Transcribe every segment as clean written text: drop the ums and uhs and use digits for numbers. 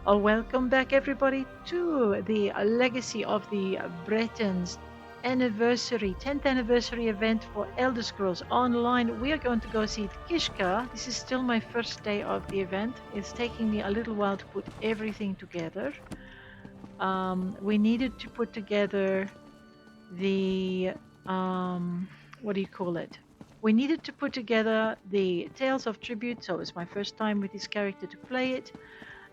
Welcome back, everybody, to the Legacy of the Bretons anniversary, 10th anniversary event for Elder Scrolls Online. We are going to go see Kishka. This is still my first day of the event. It's taking me a little while to put everything together. We needed to put together the, what do you call it? We needed to put together the Tales of Tribute, so it's my first time with this character to play it.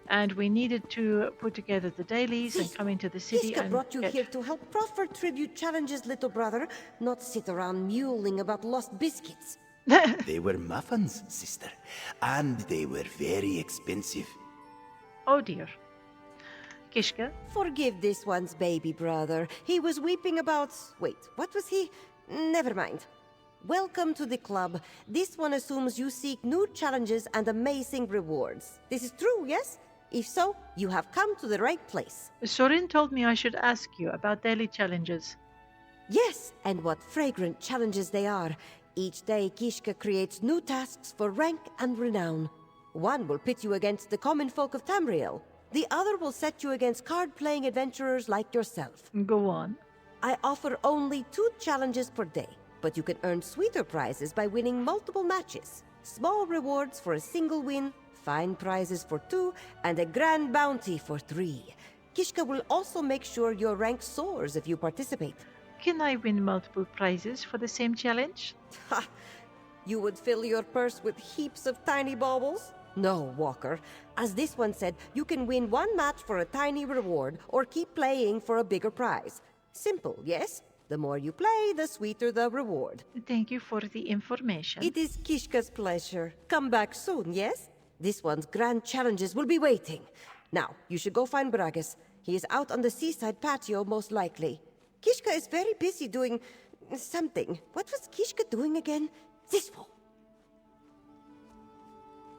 And we needed to put together the dailies and come into the city Kishka and brought you here to help proffer tribute challenges, little brother, not sit around mewling about lost biscuits. They were muffins, sister, and they were very expensive. Oh dear. Kishka? Forgive this one's baby brother. He was weeping about... Wait, what was he? Never mind. Welcome to the club. This one assumes you seek new challenges and amazing rewards. This is true, yes? If so, you have come to the right place. Sorin told me I should ask you about daily challenges. Yes, and what fragrant challenges they are. Each day, Kishka creates new tasks for rank and renown. One will pit you against the common folk of Tamriel. The other will set you against card-playing adventurers like yourself. Go on. I offer only 2 challenges per day, but you can earn sweeter prizes by winning multiple matches. Small rewards for a single win, fine prizes for 2, and a grand bounty for 3. Kishka will also make sure your rank soars if you participate. Can I win multiple prizes for the same challenge? Ha! You would fill your purse with heaps of tiny baubles? No, Walker. As this one said, you can win 1 match for a tiny reward, or keep playing for a bigger prize. Simple, yes? The more you play, the sweeter the reward. Thank you for the information. It is Kishka's pleasure. Come back soon, yes? This one's grand challenges will be waiting. Now, you should go find Bragas. He is out on the seaside patio, most likely. Kishka is very busy doing... something. What was Kishka doing again? This fool.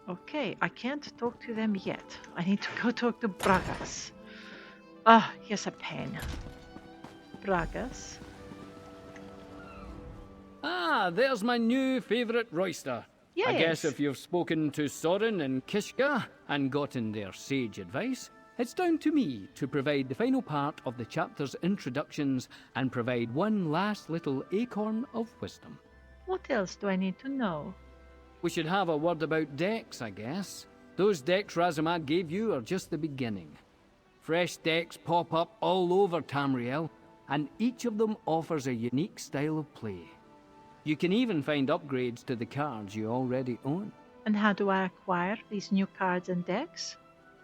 Okay, I can't talk to them yet. I need to go talk to Bragas. Ah, here's a pen. Bragas. Ah, there's my new favourite roister. Yes. I guess if you've spoken to Sorin and Kishka and gotten their sage advice, it's down to me to provide the final part of the chapter's introductions and provide one last little acorn of wisdom. What else do I need to know? We should have a word about decks, I guess. Those decks Razamad gave you are just the beginning. Fresh decks pop up all over Tamriel, and each of them offers a unique style of play. You can even find upgrades to the cards you already own. And how do I acquire these new cards and decks?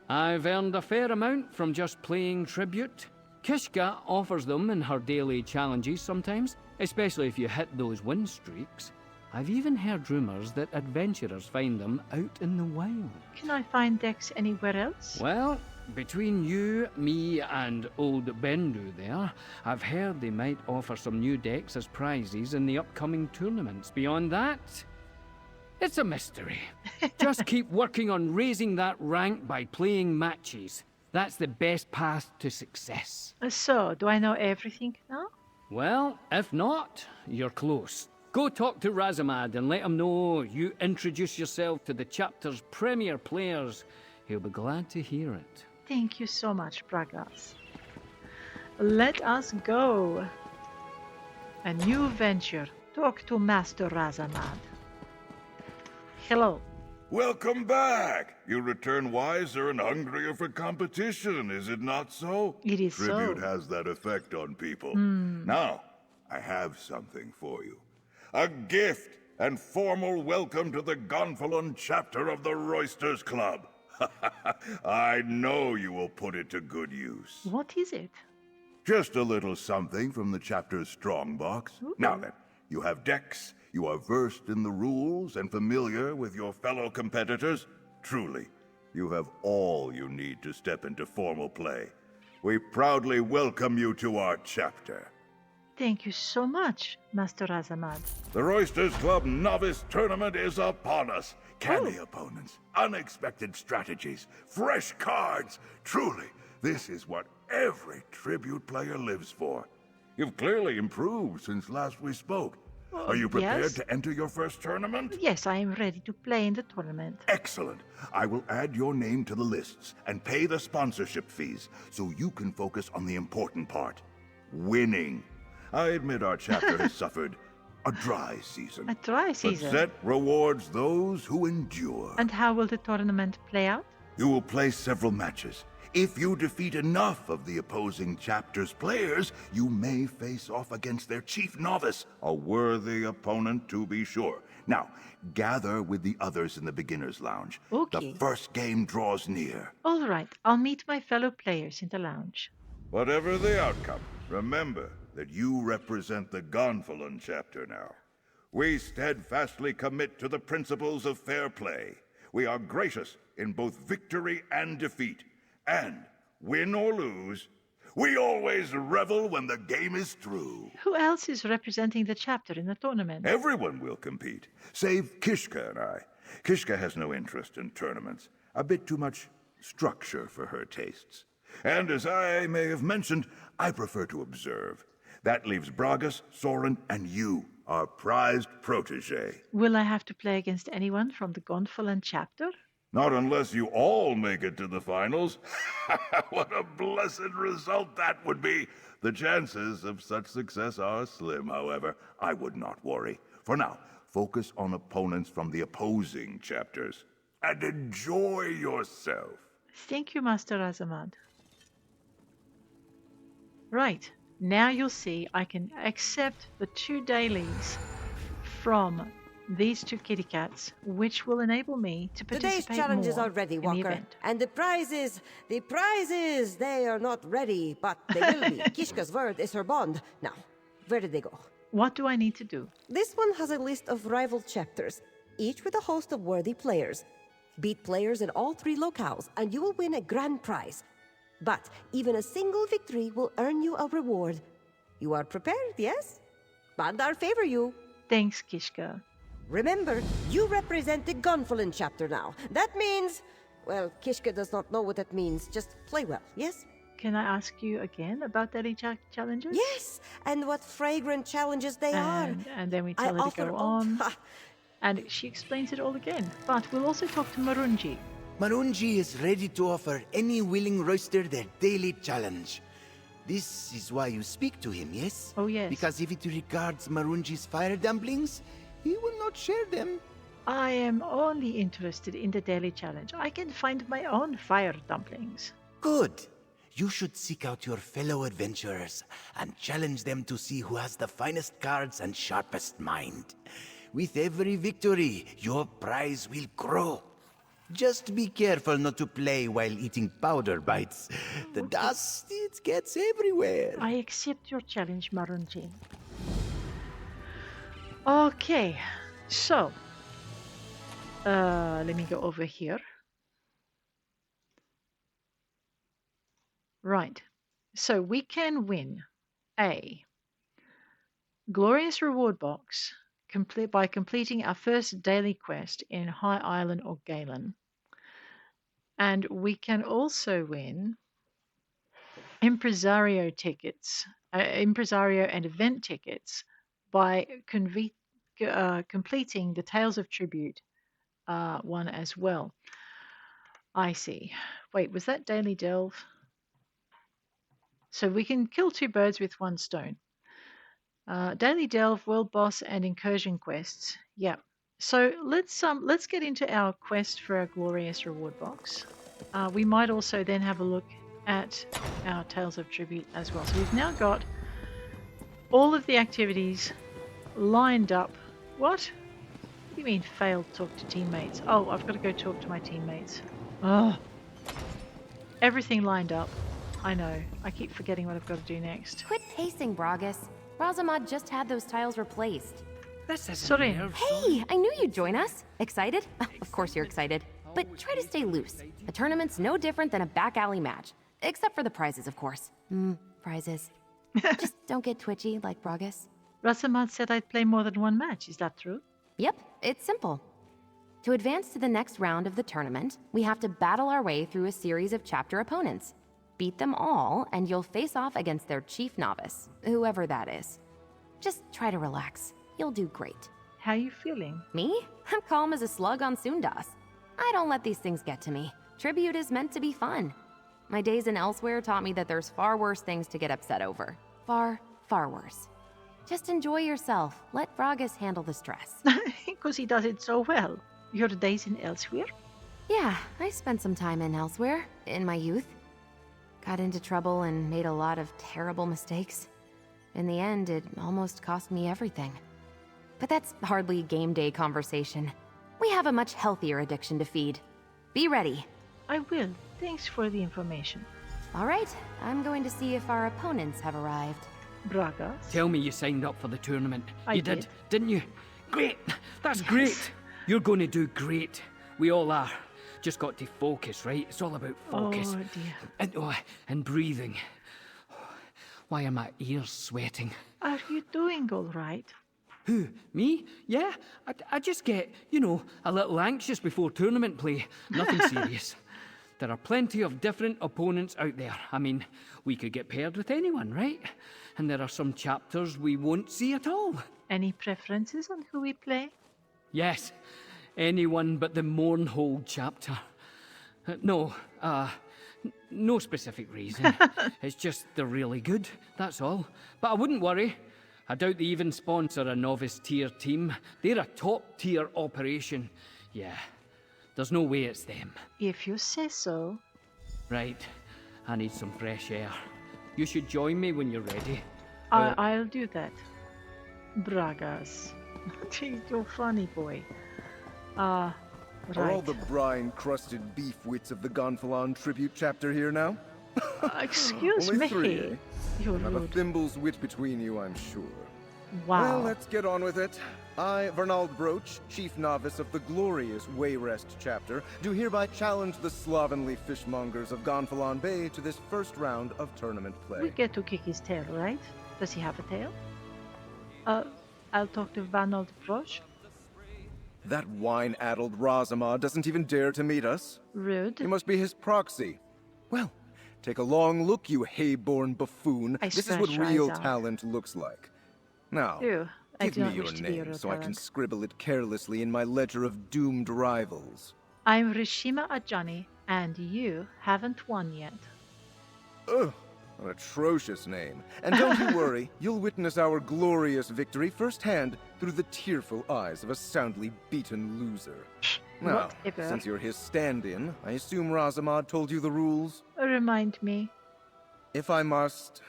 I've earned a fair amount from just playing Tribute. Kishka offers them in her daily challenges sometimes, especially if you hit those win streaks. I've even heard rumours that adventurers find them out in the wild. Can I find decks anywhere else? Well, between you, me, and old Bendu there, I've heard they might offer some new decks as prizes in the upcoming tournaments. Beyond that, it's a mystery. Just keep working on raising that rank by playing matches. That's the best path to success. So, do I know everything now? Well, if not, you're close. Go talk to Razamad and let him know you introduce yourself to the chapter's premier players. He'll be glad to hear it. Thank you so much, Bragas. Let us go. A new venture. Talk to Master Razamad. Hello. Welcome back! You return wiser and hungrier for competition, is it not so? It is Tribute so. has that effect on people. Now, I have something for you. A gift and formal welcome to the Gonfalon chapter of the Roysters Club. I know you will put it to good use. What is it? Just a little something from the chapter's strongbox. Ooh. Now then, you have decks, you are versed in the rules and familiar with your fellow competitors. Truly, you have all you need to step into formal play. We proudly welcome you to our chapter. Thank you so much, Master Razamad. The Roysters Club Novice Tournament is upon us. Canny opponents, unexpected strategies, fresh cards. Truly, this is what every Tribute player lives for. You've clearly improved since last we spoke. Are you prepared yes? to enter your first tournament? Yes, I am ready to play in the tournament. Excellent. I will add your name to the lists and pay the sponsorship fees so you can focus on the important part, winning. I admit our chapter has suffered a dry season. A dry season? But set rewards those who endure. And how will the tournament play out? You will play several matches. If you defeat enough of the opposing chapter's players, you may face off against their chief novice, a worthy opponent to be sure. Now, gather with the others in the beginner's lounge. Okay. The first game draws near. All right, I'll meet my fellow players in the lounge. Whatever the outcome, remember that you represent the Gonfalon chapter now. We steadfastly commit to the principles of fair play. We are gracious in both victory and defeat. And, win or lose, we always revel when the game is through. Who else is representing the chapter in the tournament? Everyone will compete, save Kishka and I. Kishka has no interest in tournaments, a bit too much structure for her tastes. And as I may have mentioned, I prefer to observe. That leaves Bragas, Soren, and you, our prized protege. Will I have to play against anyone from the Gonfalon chapter? Not unless you all make it to the finals. What a blessed result that would be. The chances of such success are slim, however. I would not worry. For now, focus on opponents from the opposing chapters. And enjoy yourself. Thank you, Master Azamad. Right, now you'll see I can accept the 2 dailies from these 2 kitty cats, which will enable me to participate Today's challenges more are ready, in the Walker. event. And the prizes, they are not ready, but they will be. Kishka's word is her bond. Now, where did they go? What do I need to do? This one has a list of rival chapters, each with a host of worthy players. Beat players in all 3 locales, and you will win a grand prize. But even a single victory will earn you a reward. You are prepared, yes? Bandar favor you. Thanks, Kishka. Remember, you represent the Gonfalon chapter now. That means... Well, Kishka does not know what that means. Just play well, yes? Can I ask you again about daily challenges? Yes, and what fragrant challenges they are. And then we tell her to go on. And she explains it all again. But we'll also talk to Marunji. Marunji is ready to offer any willing roister their daily challenge. This is why you speak to him, yes? Oh, yes. Because if it regards Marunji's fire dumplings, he will not share them. I am only interested in the daily challenge. I can find my own fire dumplings. Good. You should seek out your fellow adventurers and challenge them to see who has the finest cards and sharpest mind. With every victory, your prize will grow. Just be careful not to play while eating powder bites. The dust, it gets everywhere. I accept your challenge, Marunji. Okay, so let me go over here. Right, so we can win a glorious reward box by completing our first daily quest in High Island or Galen. And we can also win Impresario tickets, Impresario and event tickets by completing the Tales of Tribute one as well. I see. Wait, was that Daily Delve? So we can kill 2 birds with 1 stone. Daily Delve, World Boss, and Incursion quests. Yeah. So let's get into our quest for our glorious reward box. We might also then have a look at our Tales of Tribute as well. So we've now got all of the activities lined up. What? What do you mean failed talk to teammates? Oh, I've got to go talk to my teammates. Oh. Everything lined up. I know. I keep forgetting what I've got to do next. Quit pacing, Bragas. Razamad just had those tiles replaced. Sorry. Hey, I knew you'd join us. Excited? Of course you're excited. But try to stay loose. A tournament's no different than a back alley match. Except for the prizes, of course. Prizes. Just don't get twitchy like Bragas. Razamad said I'd play more than 1 match. Is that true? Yep, it's simple. To advance to the next round of the tournament, we have to battle our way through a series of chapter opponents. Beat them all, and you'll face off against their chief novice, whoever that is. Just try to relax. You'll do great. How you feeling? Me? I'm calm as a slug on Soondas. I don't let these things get to me. Tribute is meant to be fun. My days in Elsewhere taught me that there's far worse things to get upset over. Far, far worse. Just enjoy yourself. Let Vragus handle the stress. Because he does it so well. Your days in Elsewhere? Yeah, I spent some time in Elsewhere, in my youth. Got into trouble and made a lot of terrible mistakes. In the end, it almost cost me everything. But that's hardly game day conversation. We have a much healthier addiction to feed. Be ready. I will. Thanks for the information. All right, I'm going to see if our opponents have arrived. Bragas? Tell me you signed up for the tournament. You did. Didn't you? Great! That's great! You're going to do great. We all are. Just got to focus, right? It's all about focus. Oh, dear. And breathing. Why are my ears sweating? Are you doing all right? Who? Me? Yeah. I just get, a little anxious before tournament play. Nothing serious. There are plenty of different opponents out there. I mean, we could get paired with anyone, right? And there are some chapters we won't see at all. Any preferences on who we play? Yes. Anyone but the Mournhold chapter. No specific reason. It's just they're really good, that's all. But I wouldn't worry. I doubt they even sponsor a novice tier team. They're a top tier operation. Yeah, there's no way it's them. If you say so. Right, I need some fresh air. You should join me when you're ready. I'll do that. Bragas. You're funny, boy. Right. Are all the brine-crusted beef wits of the Gonfalon tribute chapter here now? Excuse Only me. 3, eh? You're Not a rude. thimble's wit between you, I'm sure. Wow. Well, let's get on with it. I, Vernald Broach, chief novice of the glorious Wayrest chapter, do hereby challenge the slovenly fishmongers of Gonfalon Bay to this first round of tournament play. We get to kick his tail, right? Does he have a tail? I'll talk to Vernald Broach. That wine-addled Rhishima doesn't even dare to meet us. Rude. He must be his proxy. Well, take a long look, you hay-born buffoon. I This is what scratch real eyes out. talent looks like. Now, Ew, I give do me not your wish to be your name real so I can talent. scribble it carelessly in my ledger of doomed rivals. I'm Rhishima Ajani, and you haven't won yet. Ugh, an atrocious name. And don't you worry, you'll witness our glorious victory firsthand through the tearful eyes of a soundly beaten loser. Now, Whatever. since you're his stand-in, I assume Rhishima told you the rules? Remind me. If I must.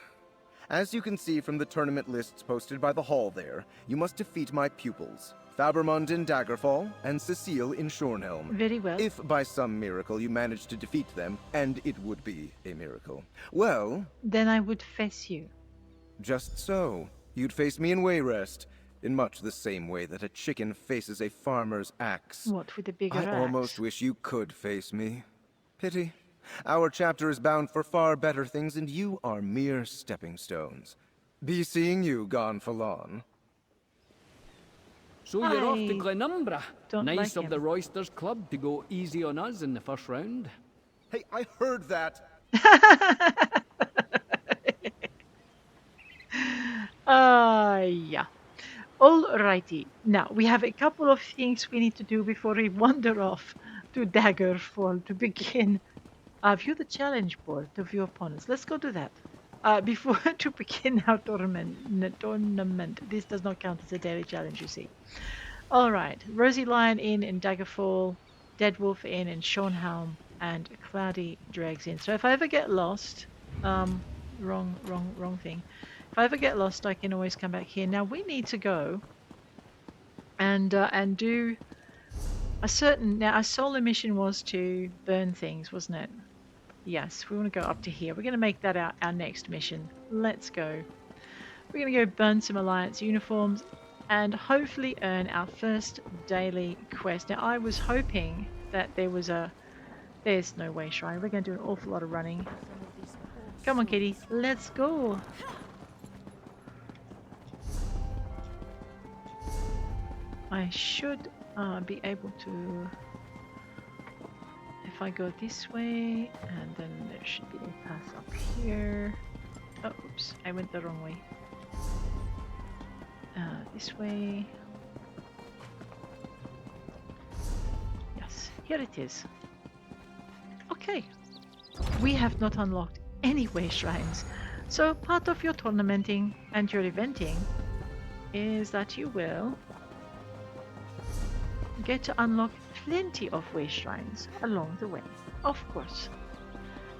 As you can see from the tournament lists posted by the hall there, you must defeat my pupils, Fabermund in Daggerfall and Cecile in Shornhelm. Very well. If by some miracle you manage to defeat them, and it would be a miracle, well, Then I would face you. just so. You'd face me in Wayrest, in much the same way that a chicken faces a farmer's axe. What, with a bigger I axe? almost wish you could face me. Pity. Our chapter is bound for far better things, and you are mere stepping stones. Be seeing you, Gonfalon. So you're off to I Glenumbra. don't Nice like of the him. Roysters Club to go easy on us in the first round. Hey, I heard that. Yeah. Alrighty. Now, we have a couple of things we need to do before we wander off to Daggerfall to begin. View the challenge board to view opponents. Let's go do that. Before to begin our tournament. This does not count as a daily challenge, you see. Alright. Rosy Lion Inn in Daggerfall, Dead Wolf Inn in Shornhelm, and Cloudy Drags Inn. So if I ever get lost, wrong thing. If I ever get lost, I can always come back here. Now we need to go and do a certain. Now our solo mission was to burn things, wasn't it? Yes, we want to go up to here. We're going to make that our next mission. Let's go. We're going to go burn some Alliance uniforms and hopefully earn our first daily quest. Now I was hoping that there was a. There's no Wayshrine. We're going to do an awful lot of running. Come on, kitty. Let's go. I should be able to, if I go this way, and then there should be a path up here. Oh, oops, I went the wrong way. This way. Yes, here it is. Okay. We have not unlocked any Wayshrines. So part of your tournamenting and your eventing is that you will get to unlock plenty of Wayshrines along the way, of course.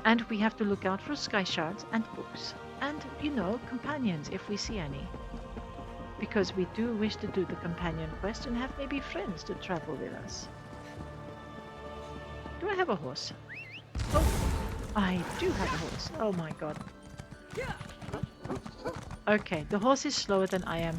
And we have to look out for sky shards and books. And, you know, companions if we see any. Because we do wish to do the companion quest and have maybe friends to travel with us. Do I have a horse? Oh, I do have a horse. Oh my god. Okay, the horse is slower than I am.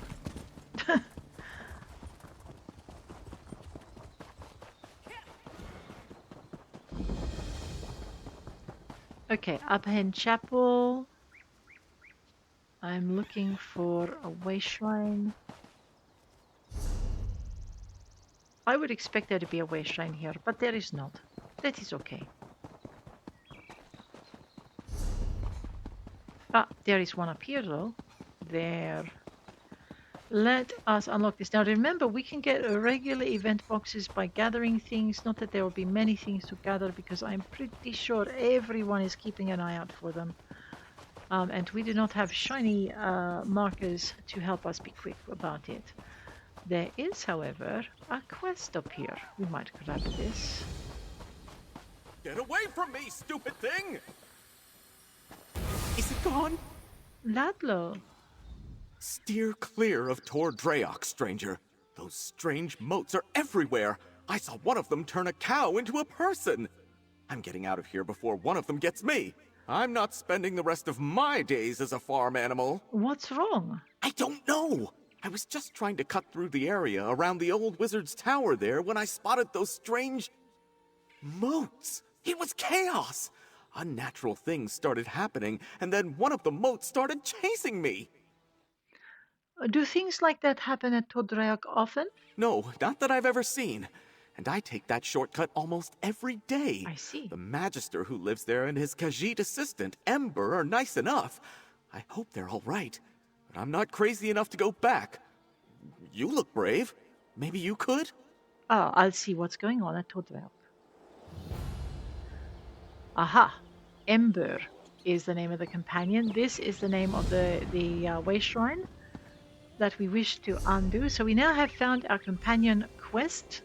Okay, Abhain Chapel. I'm looking for a Wayshrine. I would expect there to be a Wayshrine here, but there is not. That is okay. Ah, there is one up here though. There. Let us unlock this. Now remember, we can get regular event boxes by gathering things. Not that there will be many things to gather because I'm pretty sure everyone is keeping an eye out for them. And we do not have shiny markers to help us be quick about it. There is, however, a quest up here. We might grab this. Get away from me, stupid thing! Is it gone? Ladlo. Steer clear of Tor Draioch, stranger. Those strange moats are everywhere. I saw one of them turn a cow into a person. I'm getting out of here before one of them gets me. I'm not spending the rest of my days as a farm animal. What's wrong? I don't know. I was just trying to cut through the area around the old wizard's tower there when I spotted those strange moats. It was chaos. Unnatural things started happening, and then one of the moats started chasing me. Do things like that happen at Draioch often? No, not that I've ever seen. And I take that shortcut almost every day. I see. The Magister who lives there and his Khajiit assistant, Ember, are nice enough. I hope they're all right. But I'm not crazy enough to go back. You look brave. Maybe you could? Oh, I'll see what's going on at Draioch. Aha! Ember is the name of the companion. This is the name of the Wayshrine that we wish to undo. So we now have found our companion quest.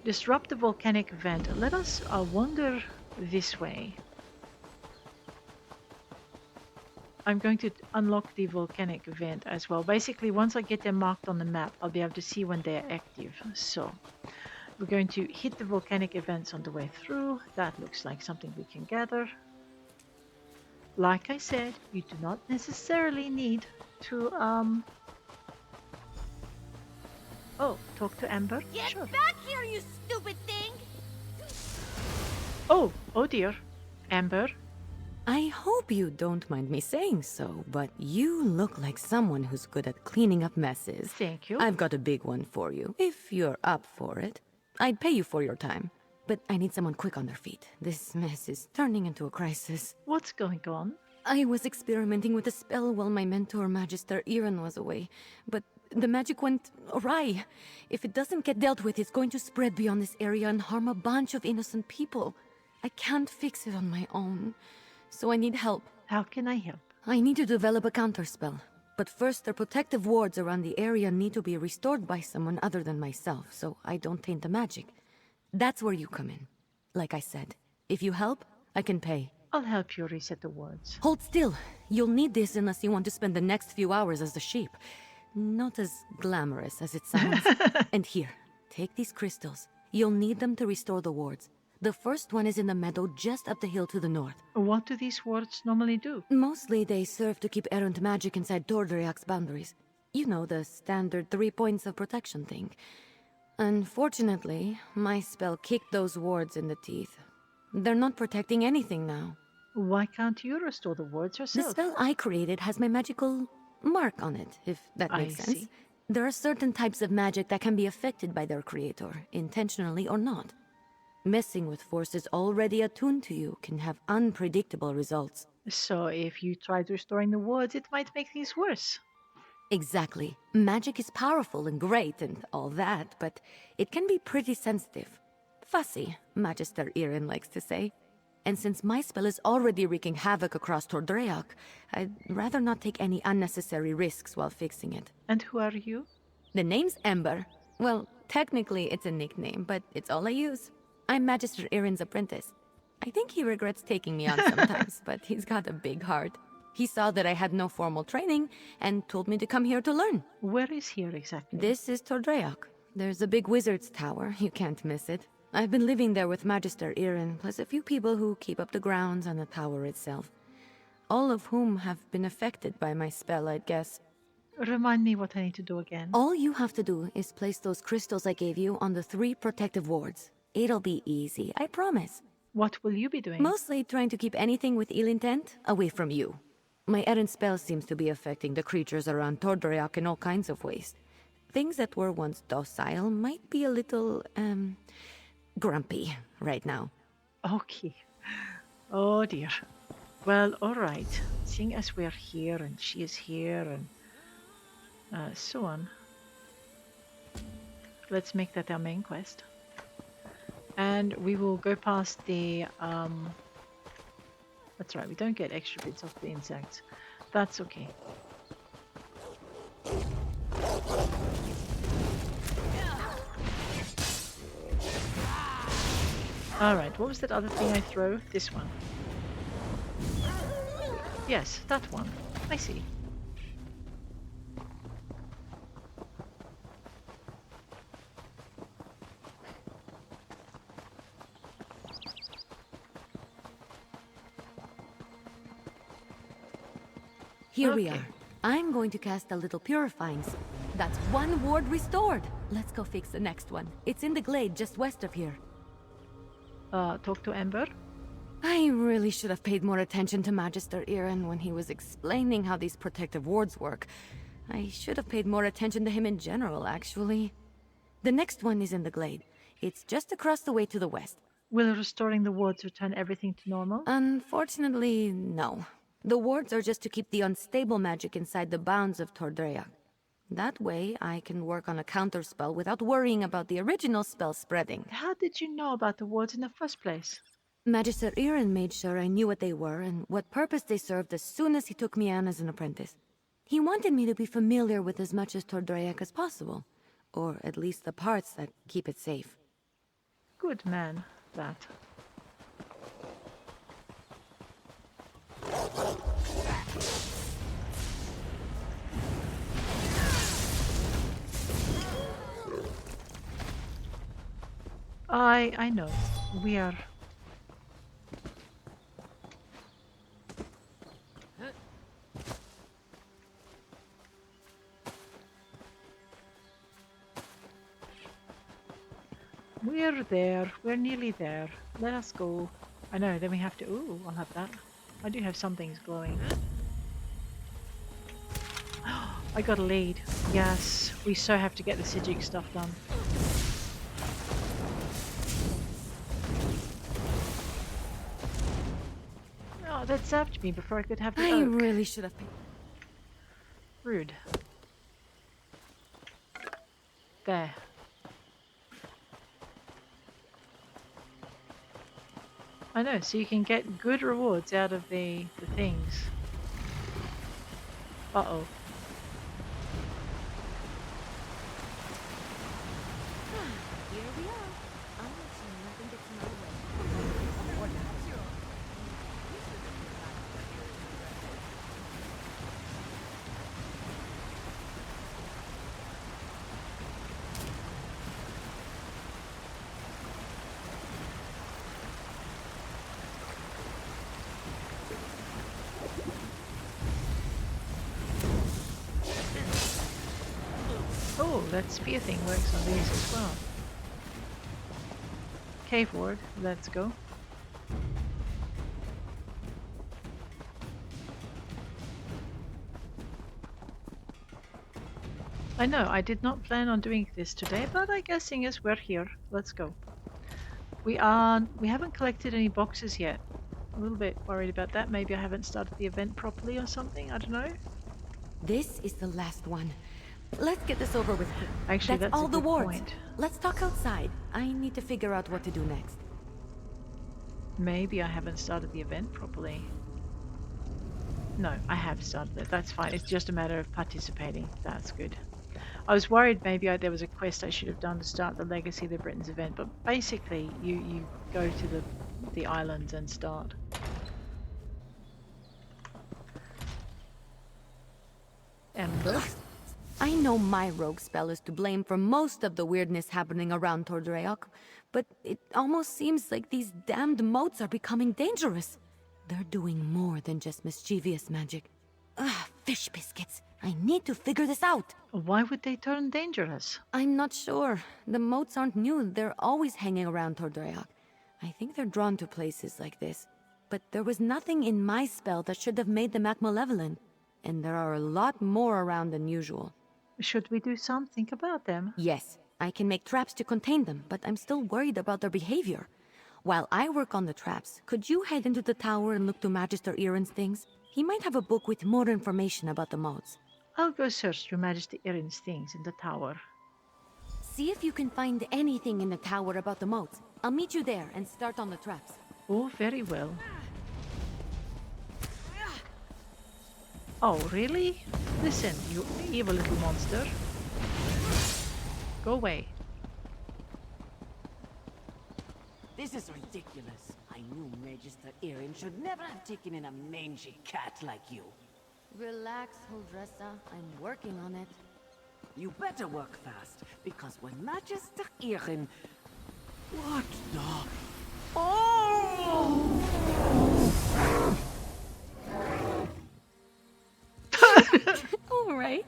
Disrupt the volcanic vent. Let us wander this way. I'm going to unlock the volcanic vent as well. Basically, once I get them marked on the map, I'll be able to see when they're active. So we're going to hit the volcanic events on the way through. That looks like something we can gather. Like I said, you do not necessarily need to talk to Ember. Get Sure. back here, you stupid thing! Oh dear. Ember. I hope you don't mind me saying so, but you look like someone who's good at cleaning up messes. Thank you. I've got a big one for you, if you're up for it. I'd pay you for your time, but I need someone quick on their feet. This mess is turning into a crisis. What's going on? I was experimenting with a spell while my mentor, Magister Iran, was away, but the magic went awry. If it doesn't get dealt with, it's going to spread beyond this area and harm a bunch of innocent people. I can't fix it on my own, so I need help. How can I help? I need to develop a counterspell, but first the protective wards around the area need to be restored by someone other than myself, so I don't taint the magic. That's where you come in. Like I said, if you help, I can pay. I'll help you reset the words. Hold still. You'll need this unless you want to spend the next few hours as a sheep. Not as glamorous as it sounds. And here, take these crystals. You'll need them to restore the wards. The first one is in the meadow just up the hill to the north. What do these wards normally do? Mostly they serve to keep errant magic inside Tor Draioch's boundaries. You know, the standard 3 points of protection thing. Unfortunately, my spell kicked those wards in the teeth. They're not protecting anything now. Why can't you restore the wards The yourself? spell I created has my magical mark on it, if that makes sense. see. There are certain types of magic that can be affected by their creator, intentionally or not. Messing with forces already attuned to you can have unpredictable results. So if you tried restoring the wards, it might make things worse. Exactly. Magic is powerful and great and all that, but it can be pretty sensitive. Fussy, Magister Irin likes to say. And since my spell is already wreaking havoc across Draioch, I'd rather not take any unnecessary risks while fixing it. And who are you? The name's Ember. Well, technically it's a nickname, but it's all I use. I'm Magister Irin's apprentice. I think he regrets taking me on sometimes, but he's got a big heart. He saw that I had no formal training and told me to come here to learn. Where is here exactly? This is Draioch. There's a big wizard's tower. You can't miss it. I've been living there with Magister Irin, plus a few people who keep up the grounds and the tower itself. All of whom have been affected by my spell, I'd guess. Remind me what I need to do again. All you have to do is place those crystals I gave you on the 3 protective wards. It'll be easy, I promise. What will you be doing? Mostly trying to keep anything with ill intent away from you. My errant spell seems to be affecting the creatures around Draioch in all kinds of ways. Things that were once docile might be a little, grumpy right now. Okay. Oh dear. Well, alright. Seeing as we're here and she is here and so on. Let's make that our main quest. And we will go past the that's right, we don't get extra bits off the insects. That's okay. Alright, what was that other thing I throw? This one. Yes, that one. I see. Here we are. I'm going to cast a little purifying. That's 1 ward restored. Let's go fix the next one. It's in the glade just west of here. Talk to Ember. I really should have paid more attention to Magister Irin when he was explaining how these protective wards work. I should have paid more attention to him in general, actually. The next one is in the glade. It's just across the way to the west. Will restoring the wards return everything to normal? Unfortunately, no. The wards are just to keep the unstable magic inside the bounds of Draioch. That way, I can work on a counterspell without worrying about the original spell spreading. How did you know about the wards in the first place? Magister Irin made sure I knew what they were and what purpose they served as soon as he took me on as an apprentice. He wanted me to be familiar with as much of Draioch as possible, or at least the parts that keep it safe. Good man, that. I know. We are... We're there. We're nearly there. Let us go. I know, then we have to... Ooh, I'll have that. I do have some things glowing. I got a lead. Yes, we so have to get the Sijic stuff done. Oh, that zapped me before I could have the I oak. really should have paid. Rude. There. I know, so you can get good rewards out of the things. Uh-oh. Here we are. I'll make sure nothing gets in our way. Oh, that spear thing works on these as well. Cave ward, let's go. I know, I did not plan on doing this today, but I guess seeing as we're here, let's go. We haven't collected any boxes yet. A little bit worried about that. Maybe I haven't started the event properly or something, I don't know. This is the last one. Let's get this over with. Actually, that's all a the good wards. point. Let's talk outside. I need to figure out what to do next. Maybe I haven't started the event properly. No, I have started it. That's fine. It's just a matter of participating. That's good. I was worried maybe there was a quest I should have done to start the Legacy of the Bretons event, but basically you go to the islands and start. Ember. I know my rogue spell is to blame for most of the weirdness happening around Draioch, but it almost seems like these damned moats are becoming dangerous. They're doing more than just mischievous magic. Ugh, fish biscuits. I need to figure this out. Why would they turn dangerous? I'm not sure. The moats aren't new. They're always hanging around Draioch. I think they're drawn to places like this. But there was nothing in my spell that should have made them act malevolent. And there are a lot more around than usual. Should we do something about them? Yes, I can make traps to contain them, but I'm still worried about their behavior. While I work on the traps, could you head into the tower and look to Magister Irin's things? He might have a book with more information about the moats. I'll go search through Majesty Irin's things in the tower. See if you can find anything in the tower about the moats. I'll meet you there and start on the traps. Oh, very well. Oh, really? Listen, you evil little monster. Go away. This is ridiculous. I knew Magister Irin should never have taken in a mangy cat like you. Relax, Huldressa. I'm working on it. You better work fast, because when Magister Irin... What the... Oh! All right.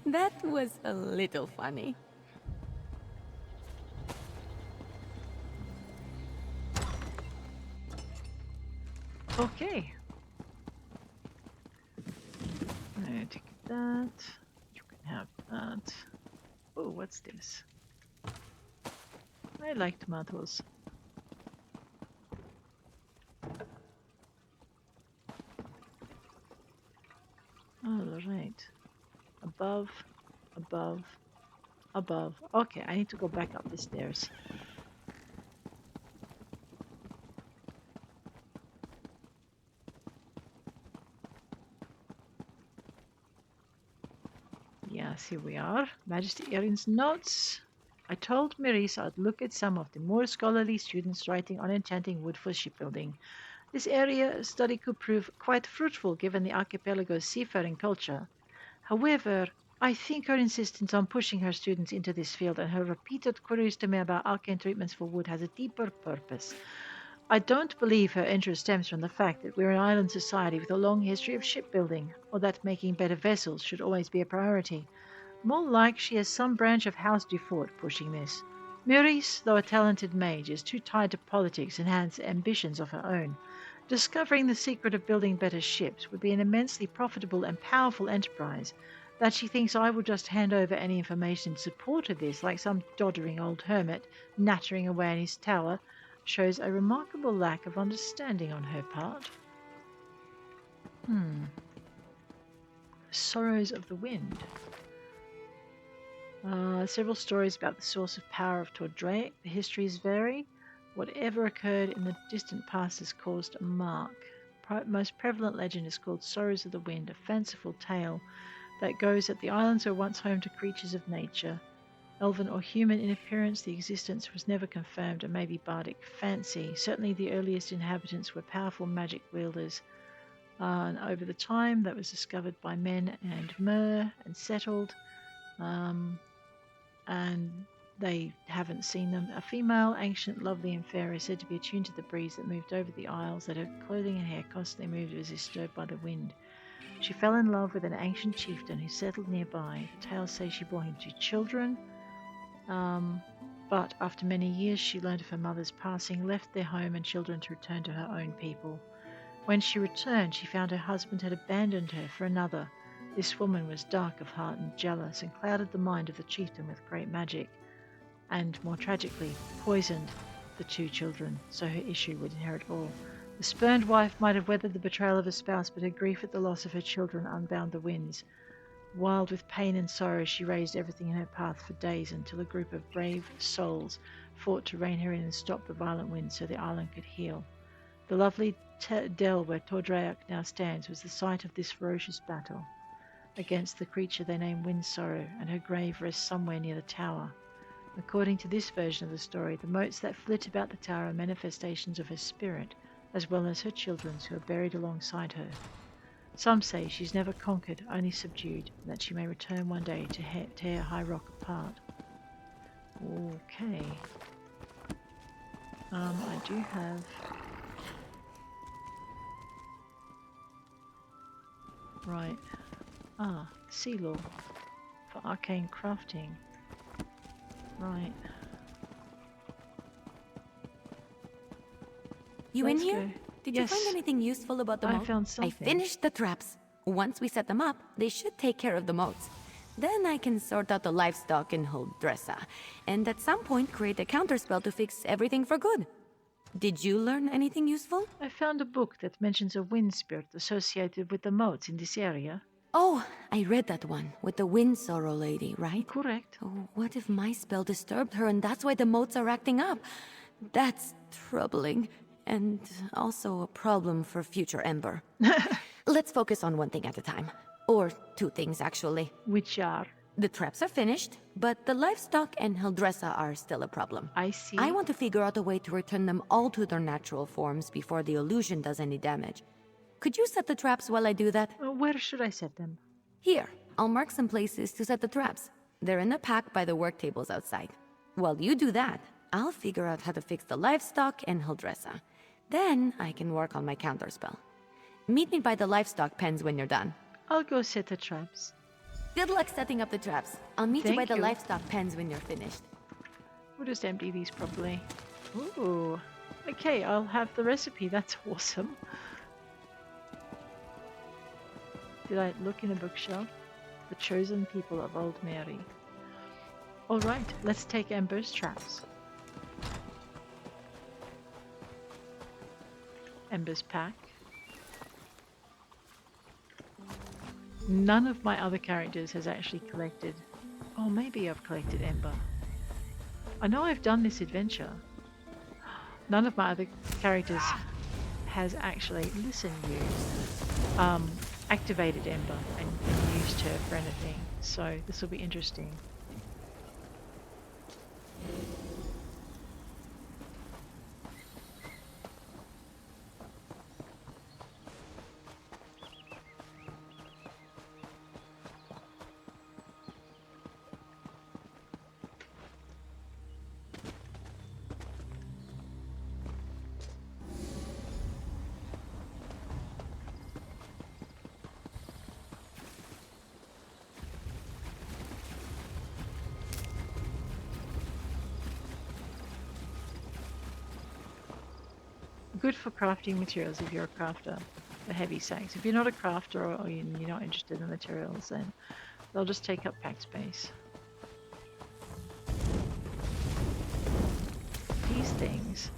That was a little funny. Okay. I take that. You can have that. Oh, what's this? I like tomatoes. All right. Above, above, above. Okay, I need to go back up the stairs. Yes, here we are. Majesty Irin's notes. I told Maurice I'd look at some of the more scholarly students writing on enchanting wood for shipbuilding. This area study could prove quite fruitful given the archipelago's seafaring culture. However, I think her insistence on pushing her students into this field and her repeated queries to me about arcane treatments for wood has a deeper purpose. I don't believe her interest stems from the fact that we're an island society with a long history of shipbuilding, or that making better vessels should always be a priority. More like she has some branch of House Dufort pushing this. Maurice, though a talented mage, is too tied to politics and has ambitions of her own. Discovering the secret of building better ships would be an immensely profitable and powerful enterprise. That she thinks I will just hand over any information in support of this, like some doddering old hermit nattering away in his tower, shows a remarkable lack of understanding on her part. Sorrows of the Wind. Several stories about the source of power of Draioch. The histories vary. Whatever occurred in the distant past has caused a mark. Most prevalent legend is called Sorrows of the Wind, a fanciful tale that goes that the islands were once home to creatures of nature. Elven or human in appearance, the existence was never confirmed and may be bardic fancy. Certainly the earliest inhabitants were powerful magic wielders. And over the time, that was discovered by men and Mer and settled. And they haven't seen them. A female, ancient, lovely and fair, is said to be attuned to the breeze that moved over the isles, that her clothing and hair constantly moved as if stirred by the wind. She fell in love with an ancient chieftain who settled nearby. Tales say she bore him 2 children, but after many years she learned of her mother's passing, left their home and children to return to her own people. When she returned, she found her husband had abandoned her for another. This woman was dark of heart and jealous, and clouded the mind of the chieftain with great magic, and, more tragically, poisoned the 2 children, so her issue would inherit all. The spurned wife might have weathered the betrayal of her spouse, but her grief at the loss of her children unbound the winds. Wild with pain and sorrow, she razed everything in her path for days until a group of brave souls fought to rein her in and stop the violent wind so the island could heal. The lovely dell where Draioch now stands was the site of this ferocious battle against the creature they named Wind Sorrow, and her grave rests somewhere near the tower. According to this version of the story, the motes that flit about the tower are manifestations of her spirit, as well as her children's who are buried alongside her. Some say she's never conquered, only subdued, and that she may return one day to tear High Rock apart. Okay. I do have... Right. Sea Law for arcane crafting. Right. You Let's in here? go. Did Yes. you find anything useful about the I moat? found something. I finished the traps. Once we set them up, they should take care of the moats. Then I can sort out the livestock and hold Dressa, and at some point create a counterspell to fix everything for good. Did you learn anything useful? I found a book that mentions a wind spirit associated with the moats in this area. Oh, I read that one, with the wind sorrow lady, right? Correct. Oh, what if my spell disturbed her and that's why the moats are acting up? That's troubling, and also a problem for future Ember. Let's focus on one thing at a time. Or two things, actually. Which are? The traps are finished, but the livestock and Hildressa are still a problem. I see. I want to figure out a way to return them all to their natural forms before the illusion does any damage. Could you set the traps while I do that? Where should I set them? Here, I'll mark some places to set the traps. They're in a pack by the work tables outside. While you do that, I'll figure out how to fix the livestock and Hildressa. Then I can work on my counterspell. Meet me by the livestock pens when you're done. I'll go set the traps. Good luck setting up the traps. I'll meet you by Thank the you. livestock pens when you're finished. We'll just empty these properly. Ooh. Okay, I'll have the recipe. That's awesome. Did I look in a bookshelf? The chosen people of Old Mary. Alright, let's take Ember's traps. Ember's pack. None of my other characters has actually collected... Oh, maybe I've collected Ember. I know I've done this adventure. None of my other characters has actually, listen you, activated Ember and used her for anything. So this will be interesting. Good for crafting materials if you're a crafter, the heavy sacks. If you're not a crafter or you're not interested in materials, then they'll just take up pack space. These things.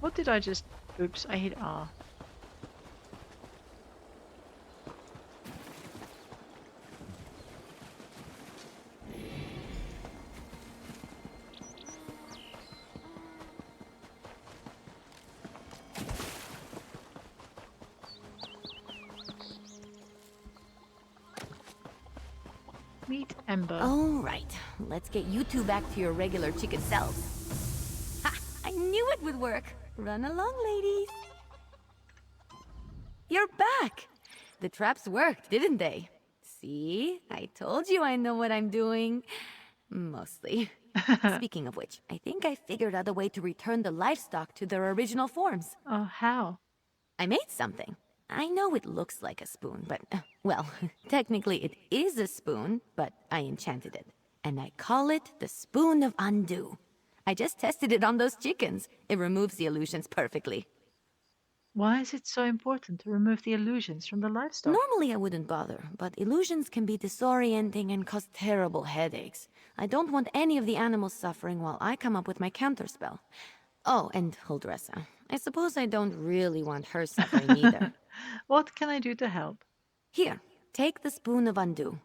What did I just... Oops, I hit R. Meet Ember. All right, let's get you two back to your regular chicken selves. Ha! I knew it would work. Run along, ladies. You're back. The traps worked, didn't they? See? I told you I know what I'm doing. Mostly. Speaking of which, I think I figured out a way to return the livestock to their original forms. Oh, how? I made something. I know it looks like a spoon, but, well, technically it is a spoon, but I enchanted it. And I call it the Spoon of Undo. I just tested it on those chickens. It removes the illusions perfectly. Why is it so important to remove the illusions from the livestock? Normally I wouldn't bother, but illusions can be disorienting and cause terrible headaches. I don't want any of the animals suffering while I come up with my counterspell. Oh, and Huldressa. I suppose I don't really want her suffering either. What can I do to help? Here, take the Spoon of Undo.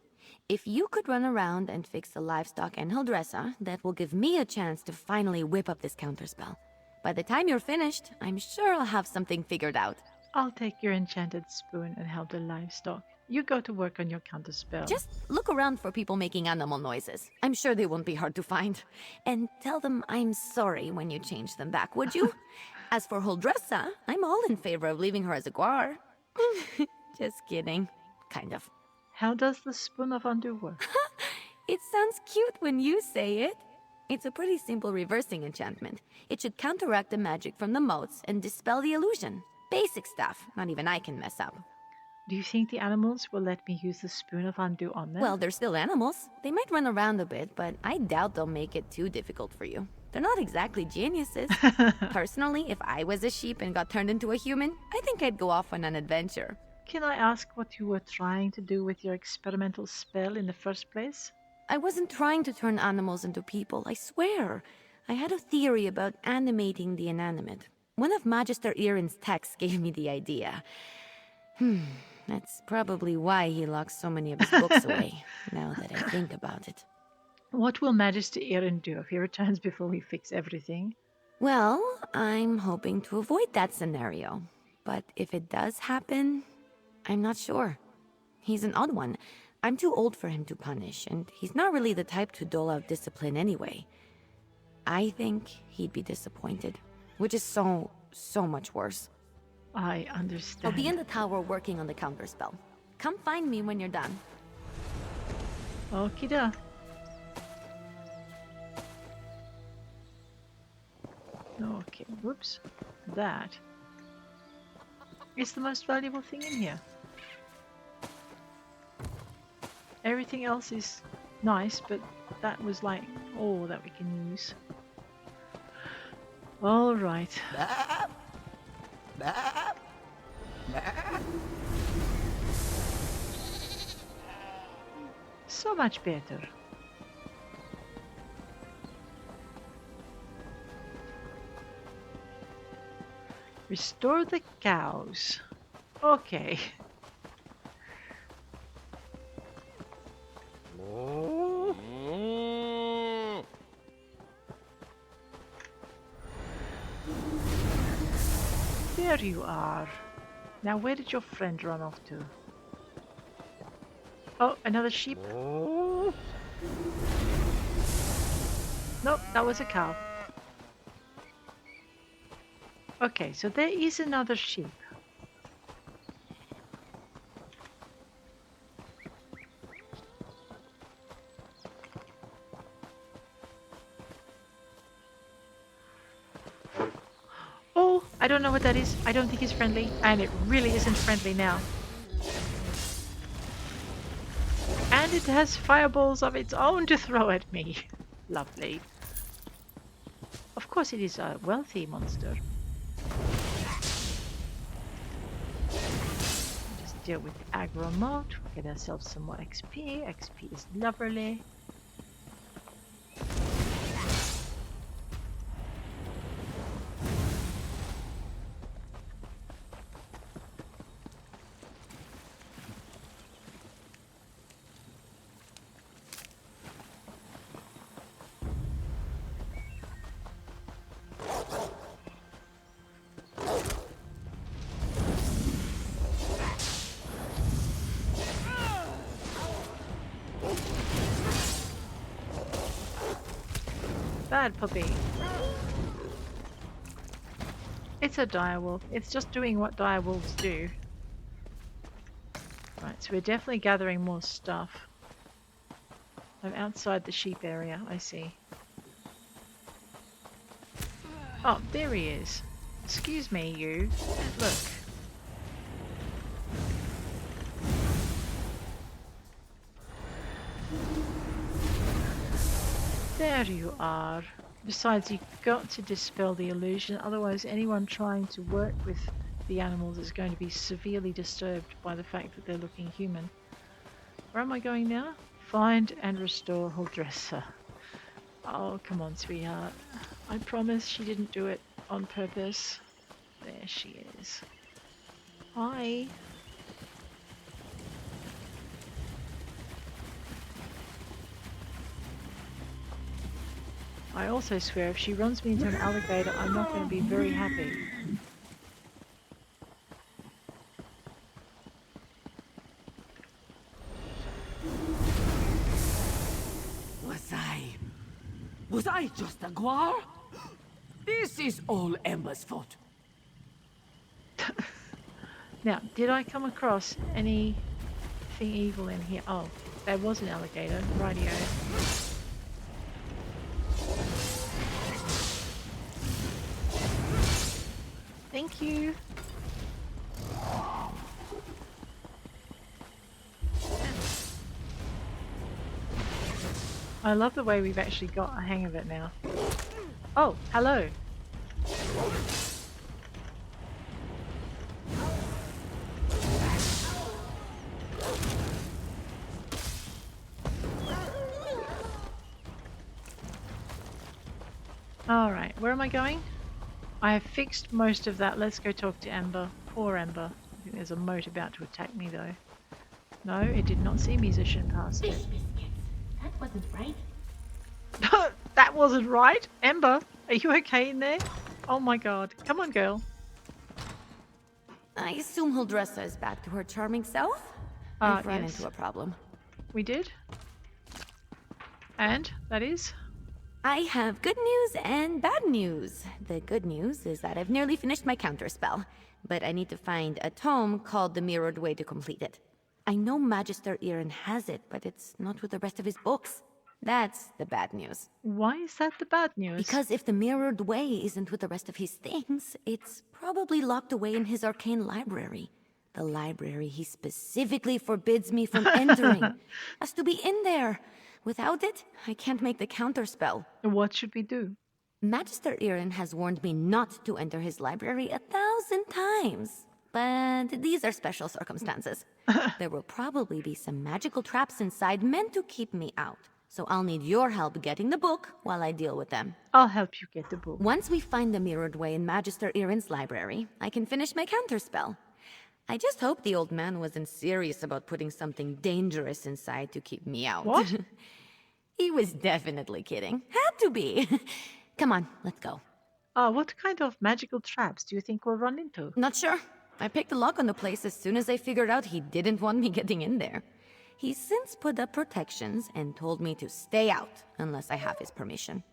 If you could run around and fix the livestock and Huldressa, that will give me a chance to finally whip up this counterspell. By the time you're finished, I'm sure I'll have something figured out. I'll take your enchanted spoon and help the livestock. You go to work on your counterspell. Just look around for people making animal noises. I'm sure they won't be hard to find. And tell them I'm sorry when you change them back, would you? As for Huldressa, I'm all in favor of leaving her as a guar. Just kidding. Kind of. How does the Spoon of Undo work? It sounds cute when you say it. It's a pretty simple reversing enchantment. It should counteract the magic from the motes and dispel the illusion. Basic stuff. Not even I can mess up. Do you think the animals will let me use the Spoon of Undo on them? Well, they're still animals. They might run around a bit, but I doubt they'll make it too difficult for you. They're not exactly geniuses. Personally, if I was a sheep and got turned into a human, I think I'd go off on an adventure. Can I ask what you were trying to do with your experimental spell in the first place? I wasn't trying to turn animals into people, I swear. I had a theory about animating the inanimate. One of Magister Irin's texts gave me the idea. That's probably why he locks so many of his books away, now that I think about it. What will Magister Irin do if he returns before we fix everything? Well, I'm hoping to avoid that scenario. But if it does happen, I'm not sure. He's an odd one. I'm too old for him to punish, and he's not really the type to dole out discipline anyway. I think he'd be disappointed, which is so much worse. I understand. I'll be in the tower working on the counterspell. Come find me when you're done. Okie-da. Okay, whoops. That is the most valuable thing in here. Everything else is nice, but that was like all that we can use. All right. So much better. Restore the cows. Okay. There you are. Now where did your friend run off to? Oh, another sheep. Nope, that was a cow. Okay, so there is another sheep. Oh, I don't know what that is. I don't think it's friendly. And it really isn't friendly now. And it has fireballs of its own to throw at me. Lovely. Of course it is a wealthy monster. Just deal with the aggro mode. Get ourselves some more XP. XP is lovely. Bad puppy. It's a direwolf. It's just doing what direwolves do. Right, so we're definitely gathering more stuff. I'm outside the sheep area, I see. Oh, there he is. Excuse me, you. Look. There you are. Besides, you've got to dispel the illusion, otherwise anyone trying to work with the animals is going to be severely disturbed by the fact that they're looking human. Where am I going now? Find and restore Huldressa. Oh, come on, sweetheart. I promise she didn't do it on purpose. There she is. Hi. I also swear if she runs me into an alligator, I'm not going to be very happy. Was I just a guar? This is all Ember's fault. Now, did I come across anything evil in here? Oh, there was an alligator. Rightio. Thank you. I love the way we've actually got a hang of it now. Oh, hello. Alright, where am I going? I have fixed most of that. Let's go talk to Ember. Poor Ember. I think there's a moat about to attack me though. No, it did not see musician past it. That wasn't right. That wasn't right. Ember, are you okay in there? Oh my god. Come on, girl. I assume Huldressa is back to her charming self? I've run into a problem. We did? And? That is? I have good news and bad news. The good news is that I've nearly finished my counterspell, but I need to find a tome called The Mirrored Way to complete it. I know Magister Irin has it, but it's not with the rest of his books. That's the bad news. Why is that the bad news? Because if the Mirrored Way isn't with the rest of his things, it's probably locked away in his arcane library. The library he specifically forbids me from entering. Has to be in there. Without it, I can't make the counterspell. What should we do? Magister Irin has warned me not to enter his library 1,000 times. But these are special circumstances. There will probably be some magical traps inside meant to keep me out. So I'll need your help getting the book while I deal with them. I'll help you get the book. Once we find the Mirrored Way in Magister Irin's library, I can finish my counterspell. I just hope the old man wasn't serious about putting something dangerous inside to keep me out. What? He was definitely kidding. Had to be. Come on, let's go. What kind of magical traps do you think we'll run into? Not sure. I picked the lock on the place as soon as I figured out he didn't want me getting in there. He's since put up protections and told me to stay out unless I have his permission.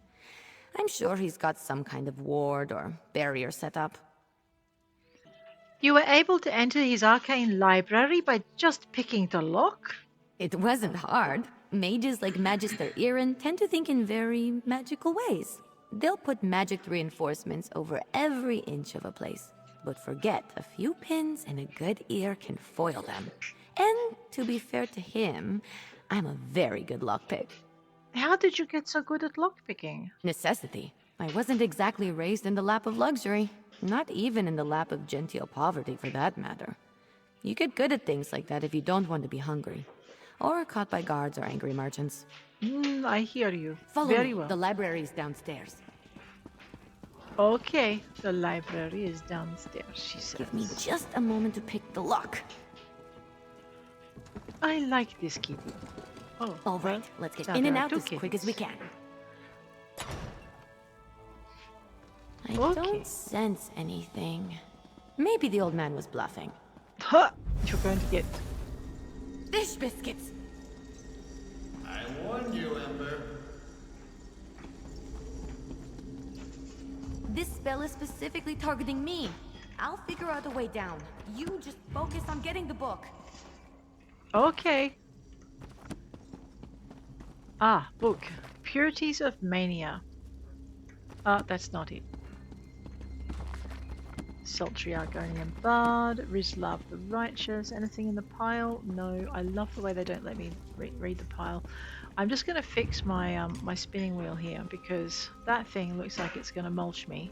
I'm sure he's got some kind of ward or barrier set up. You were able to enter his arcane library by just picking the lock? It wasn't hard. Mages like Magister Irin tend to think in very magical ways. They'll put magic reinforcements over every inch of a place, but forget a few pins and a good ear can foil them. And to be fair to him, I'm a very good lockpick. How did you get so good at lockpicking? Necessity. I wasn't exactly raised in the lap of luxury. Not even in the lap of genteel poverty, for that matter. You get good at things like that if you don't want to be hungry. Or caught by guards or angry merchants. I hear you. Follow Very me. well. The library is downstairs. Okay, the library is downstairs, she says. Give me just a moment to pick the lock. I like this kitty. Oh, All right, let's get now in and there are out two as quick as we kitties. can. I Okay. don't sense anything. Maybe the old man was bluffing. Ha! You're going to get... Fish biscuits! I warned you, Ember. This spell is specifically targeting me. I'll figure out a way down. You just focus on getting the book. Okay. Book. Purities of Mania. That's not it. Sultry Argonian Bard, Rizlav the Righteous. Anything in the pile? No. I love the way they don't let me read the pile. I'm just going to fix my my spinning wheel here because that thing looks like it's going to mulch me.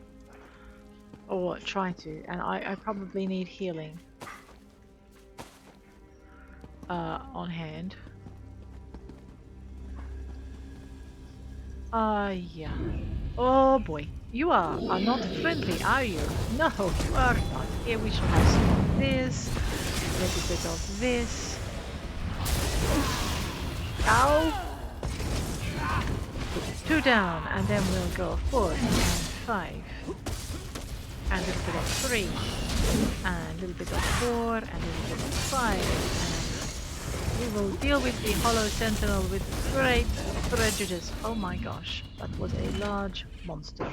Or try to, and I probably need healing on hand. Yeah. Oh boy, you are not friendly, are you? No, you are not. Here we shall have some of this, a little bit of this. Ow! 2 down, and then we'll go 4 and 5. And a little bit of 3, and a little bit of 4, and a little bit of 5, and we will deal with the Hollow Sentinel with great prejudice. Oh my gosh, that was a large monster.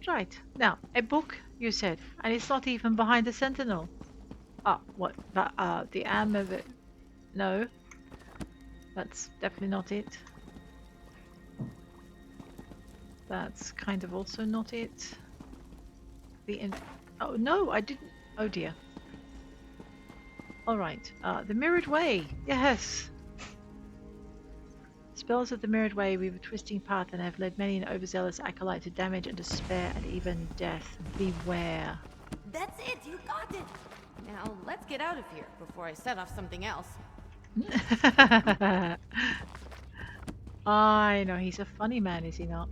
Right, now, a book, you said, and it's not even behind the Sentinel. Ah, what, the Amber, no, that's definitely not it. That's kind of also not it. Oh no, I didn't. Oh dear. Alright, the Mirrored Way. Yes! Spells of the Mirrored Way weave a twisting path and have led many an overzealous acolyte to damage and despair and even death. Beware. That's it, you got it! Now, let's get out of here before I set off something else. I know, he's a funny man, is he not?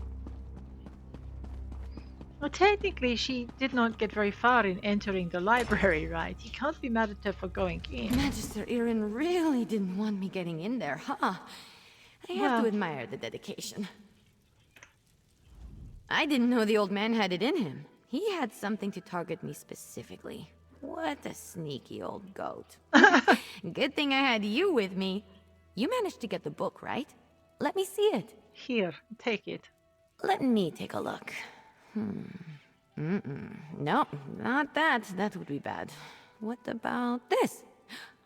Well, technically, she did not get very far in entering the library, right? You can't be mad at her for going in. Magister Irin really didn't want me getting in there, huh? I have to admire the dedication. I didn't know the old man had it in him. He had something to target me specifically. What a sneaky old goat. Good thing I had you with me. You managed to get the book, right? Let me see it. Here, take it. Let me take a look. No, not that. That would be bad. What about this?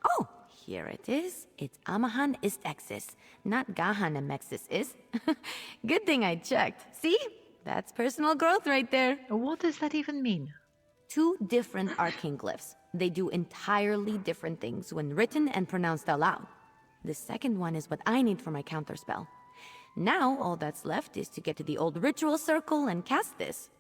Oh, here it is. It's Amahan ist Exis, not Gahan Amexis is. Good thing I checked. See? That's personal growth right there. What does that even mean? 2 different arcane glyphs. They do entirely different things when written and pronounced aloud. The second one is what I need for my counterspell. Now, all that's left is to get to the old ritual circle and cast this.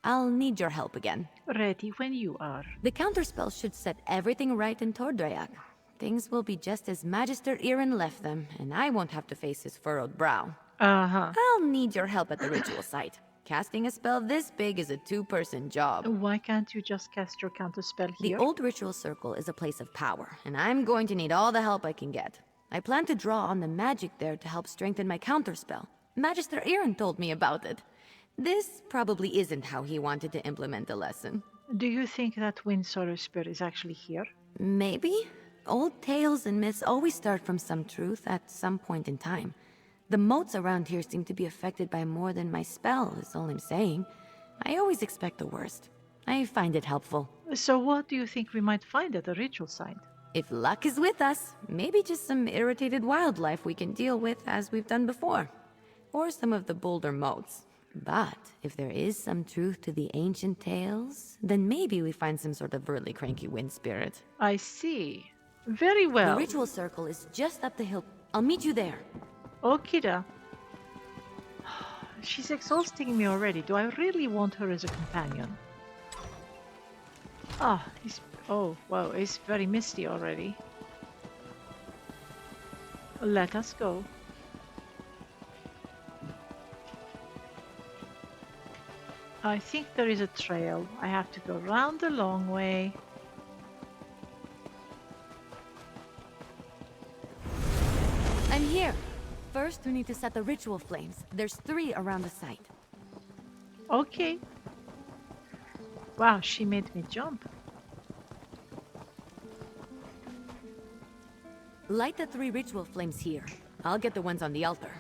I'll need your help again. Ready when you are. The counterspell should set everything right in Draioch. Things will be just as Magister Irin left them, and I won't have to face his furrowed brow. I'll need your help at the ritual site. Casting a spell this big is a 2-person job. Why can't you just cast your counterspell here? The old ritual circle is a place of power, and I'm going to need all the help I can get. I plan to draw on the magic there to help strengthen my counterspell. Magister Irin told me about it. This probably isn't how he wanted to implement the lesson. Do you think that Wind Sorrow Spirit is actually here? Maybe. Old tales and myths always start from some truth at some point in time. The moats around here seem to be affected by more than my spell, is all I'm saying. I always expect the worst. I find it helpful. So what do you think we might find at the ritual site? If luck is with us, maybe just some irritated wildlife we can deal with as we've done before. Or some of the bolder moats. But if there is some truth to the ancient tales, then maybe we find some sort of really cranky wind spirit. I see. Very well. The ritual circle is just up the hill. I'll meet you there. Okida. She's exhausting me already. Do I really want her as a companion? Oh, wow, it's very misty already. Let us go. I think there is a trail. I have to go round the long way. I'm here. First, we need to set the ritual flames. There's 3 around the site. Okay. Wow, she made me jump. Light the 3 ritual flames here. I'll get the ones on the altar.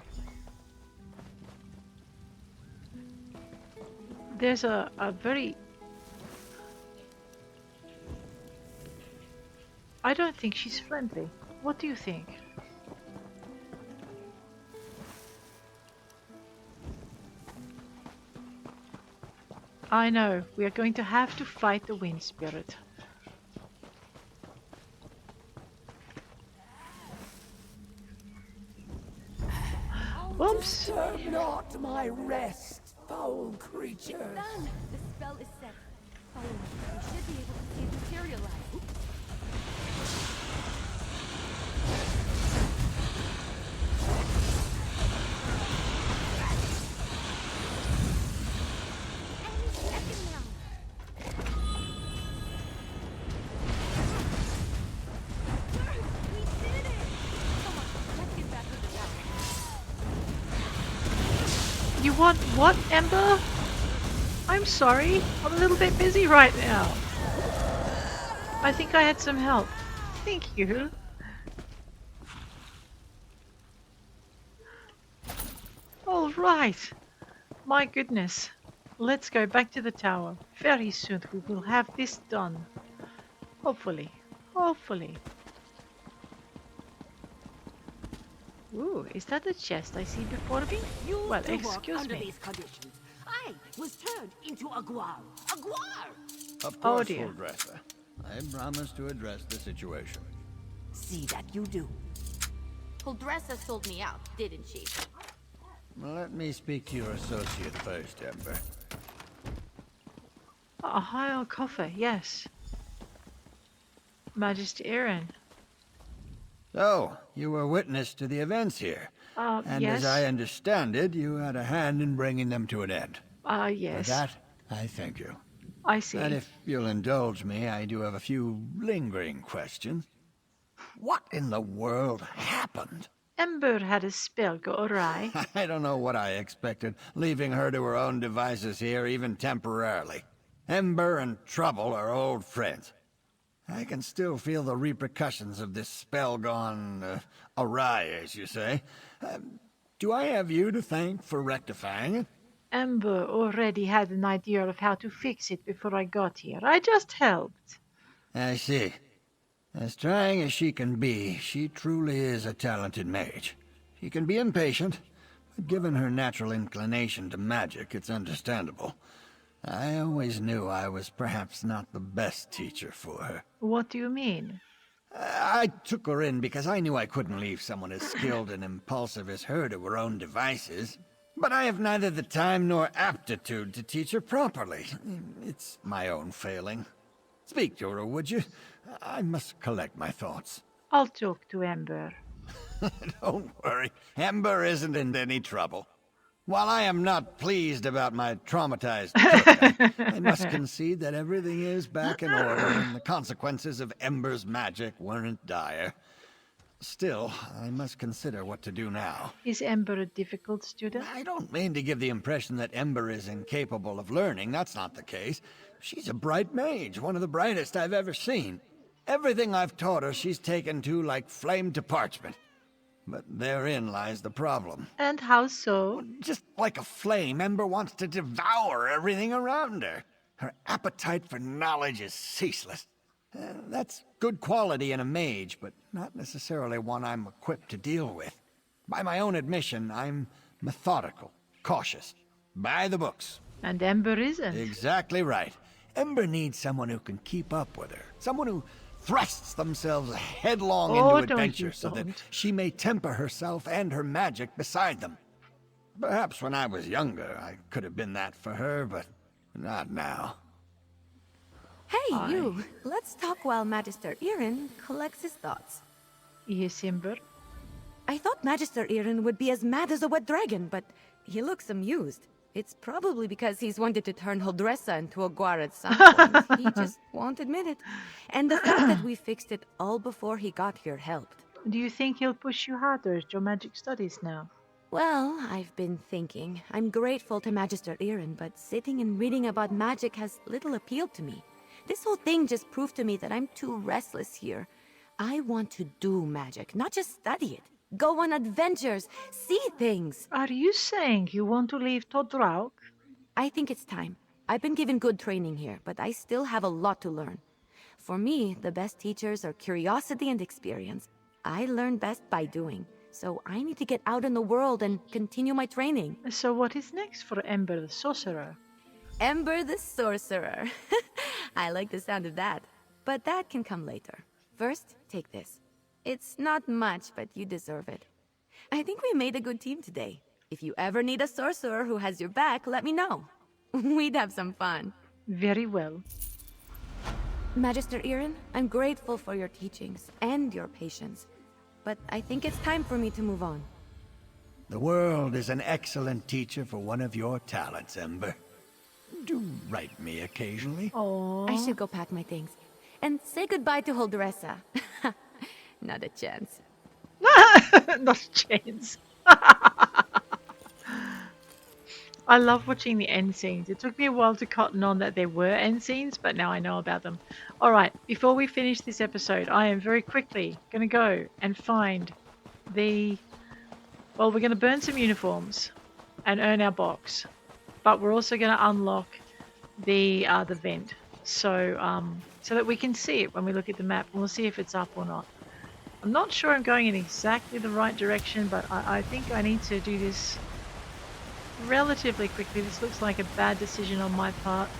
There's a very... I don't think she's friendly. What do you think? I know, we are going to have to fight the wind spirit. Oops! Disturb not my rest. foul creature. Done! The spell is set. Follow me. We should be able to see it materialize. Enemy second now. We did it! Come on, let's get back to the tower. You want what, Ember? I'm sorry. I'm a little bit busy right now. I think I had some help. Thank you. All right. My goodness. Let's go back to the tower. Very soon we will have this done. Hopefully. Hopefully. Ooh, is that the chest I see before me? Well, excuse under me. these conditions. I was turned into a guar. A guar! Of Oh, course, dear. full dresser. I promise to address the situation. See that you do. Huldressa sold me out, didn't she? Let me speak to your associate first, Ember. A high coffer, yes. Majesty Aaron. So, you were witness to the events here. And yes. as I understand it, you had a hand in bringing them to an end. Yes. For that, I thank you. I see. And if you'll indulge me, I do have a few lingering questions. What in the world happened? Ember had a spell go awry. I don't know what I expected, leaving her to her own devices here, even temporarily. Ember and Trouble are old friends. I can still feel the repercussions of this spell gone awry, as you say. Do I have you to thank for rectifying it? Ember already had an idea of how to fix it before I got here. I just helped. I see. As trying as she can be, she truly is a talented mage. She can be impatient, but given her natural inclination to magic, it's understandable. I always knew I was perhaps not the best teacher for her. What do you mean? I took her in because I knew I couldn't leave someone as skilled and impulsive as her to her own devices. But I have neither the time nor aptitude to teach her properly. It's my own failing. Speak to her, would you? I must collect my thoughts. I'll talk to Ember. Don't worry. Ember isn't in any trouble. While I am not pleased about my traumatized cook, I must concede that everything is back in order and the consequences of Ember's magic weren't dire. Still, I must consider what to do now. Is Ember a difficult student? I don't mean to give the impression that Ember is incapable of learning. That's not the case. She's a bright mage, one of the brightest I've ever seen. Everything I've taught her she's taken to like flame to parchment. But therein lies the problem. And how so? Just like a flame, Ember wants to devour everything around her. Her appetite for knowledge is ceaseless. That's good quality in a mage, but not necessarily one I'm equipped to deal with. By my own admission, I'm methodical, cautious, by the books. And Ember isn't. Exactly right. Ember needs someone who can keep up with her. Someone who thrusts themselves headlong into adventure so that she may temper herself and her magic beside them. Perhaps when I was younger, I could have been that for her, but not now. Hey, you! Let's talk while Magister Irin collects his thoughts. Yes, Ember. I thought Magister Irin would be as mad as a wet dragon, but he looks amused. It's probably because he's wanted to turn Huldressa into a guar at some point. He just won't admit it. And the fact that we fixed it all before he got here helped. Do you think he'll push you harder at your magic studies now? Well, I've been thinking. I'm grateful to Magister Irin, but sitting and reading about magic has little appeal to me. This whole thing just proved to me that I'm too restless here. I want to do magic, not just study it. Go on adventures, see things. Are you saying you want to leave Draioch? I think it's time. I've been given good training here, but I still have a lot to learn. For me, the best teachers are curiosity and experience. I learn best by doing, so I need to get out in the world and continue my training. So what is next for Ember the Sorcerer? Ember the Sorcerer. I like the sound of that. But that can come later. First, take this. It's not much, but you deserve it. I think we made a good team today. If you ever need a sorcerer who has your back, let me know. We'd have some fun. Very well. Magister Irin, I'm grateful for your teachings and your patience, but I think it's time for me to move on. The world is an excellent teacher for one of your talents, Ember. Do write me occasionally. Oh. I should go pack my things. And say goodbye to Holdressa. Not a chance. Not a chance. I love watching the end scenes. It took me a while to cotton on that there were end scenes, but now I know about them. Alright, before we finish this episode, I am very quickly going to go and find the... Well, we're going to burn some uniforms and earn our box. But we're also going to unlock the vent. So that we can see it when we look at the map, and we'll see if it's up or not. I'm not sure I'm going in exactly the right direction, but I think I need to do this relatively quickly. This looks like a bad decision on my part.